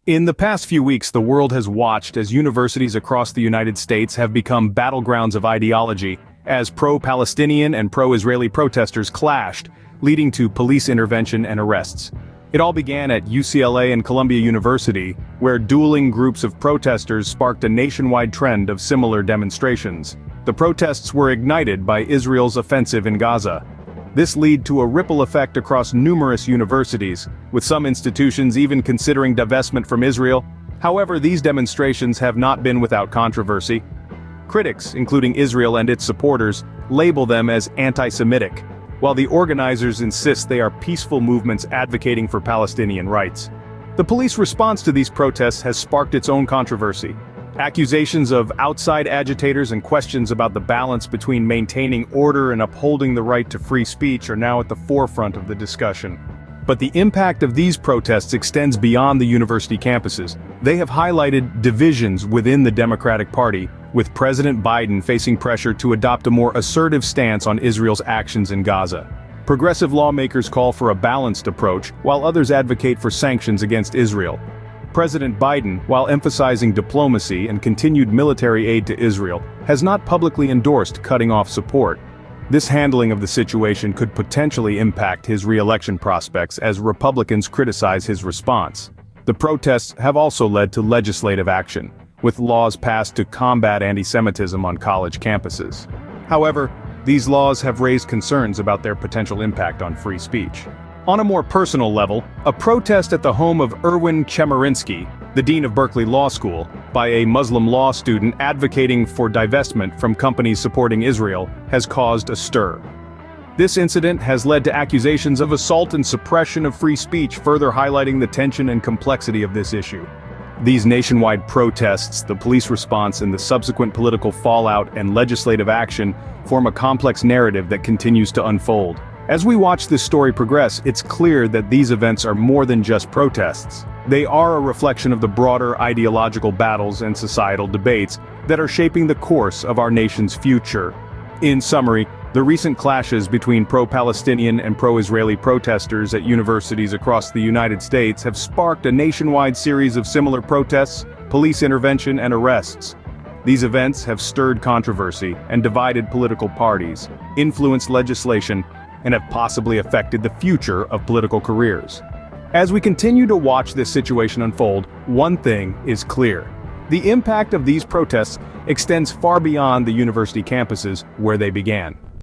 In the past few weeks, the world has watched as universities across the United States have become battlegrounds of ideology, as pro-Palestinian and pro-Israeli protesters clashed, leading to police intervention and arrests. It all began at UCLA and Columbia University, where dueling groups of protesters sparked a nationwide trend of similar demonstrations. The protests were ignited by Israel's offensive in Gaza. This led to a ripple effect across numerous universities, with some institutions even considering divestment from Israel. However, these demonstrations have not been without controversy. Critics, including Israel and its supporters, label them as anti-Semitic, while the organizers insist they are peaceful movements advocating for Palestinian rights. The police response to these protests has sparked its own controversy. Accusations of outside agitators and questions about the balance between maintaining order and upholding the right to free speech are now at the forefront of the discussion. But the impact of these protests extends beyond the university campuses. They have highlighted divisions within the Democratic Party, with President Biden facing pressure to adopt a more assertive stance on Israel's actions in Gaza. Progressive lawmakers call for a balanced approach, while others advocate for sanctions against Israel. President Biden, while emphasizing diplomacy and continued military aid to Israel, has not publicly endorsed cutting off support. This handling of the situation could potentially impact his re-election prospects as Republicans criticize his response. The protests have also led to legislative action, with laws passed to combat anti-Semitism on college campuses. However, these laws have raised concerns about their potential impact on free speech. On a more personal level, a protest at the home of Erwin Chemerinsky, the dean of Berkeley Law School, by a Muslim law student advocating for divestment from companies supporting Israel, has caused a stir. This incident has led to accusations of assault and suppression of free speech, further highlighting the tension and complexity of this issue. These nationwide protests, the police response, and the subsequent political fallout and legislative action form a complex narrative that continues to unfold. As we watch this story progress, it's clear that these events are more than just protests. They are a reflection of the broader ideological battles and societal debates that are shaping the course of our nation's future. In summary, the recent clashes between pro-Palestinian and pro-Israeli protesters at universities across the United States have sparked a nationwide series of similar protests, police intervention, and arrests. These events have stirred controversy and divided political parties, influenced legislation, and have possibly affected the future of political careers. As we continue to watch this situation unfold, one thing is clear. The impact of these protests extends far beyond the university campuses where they began.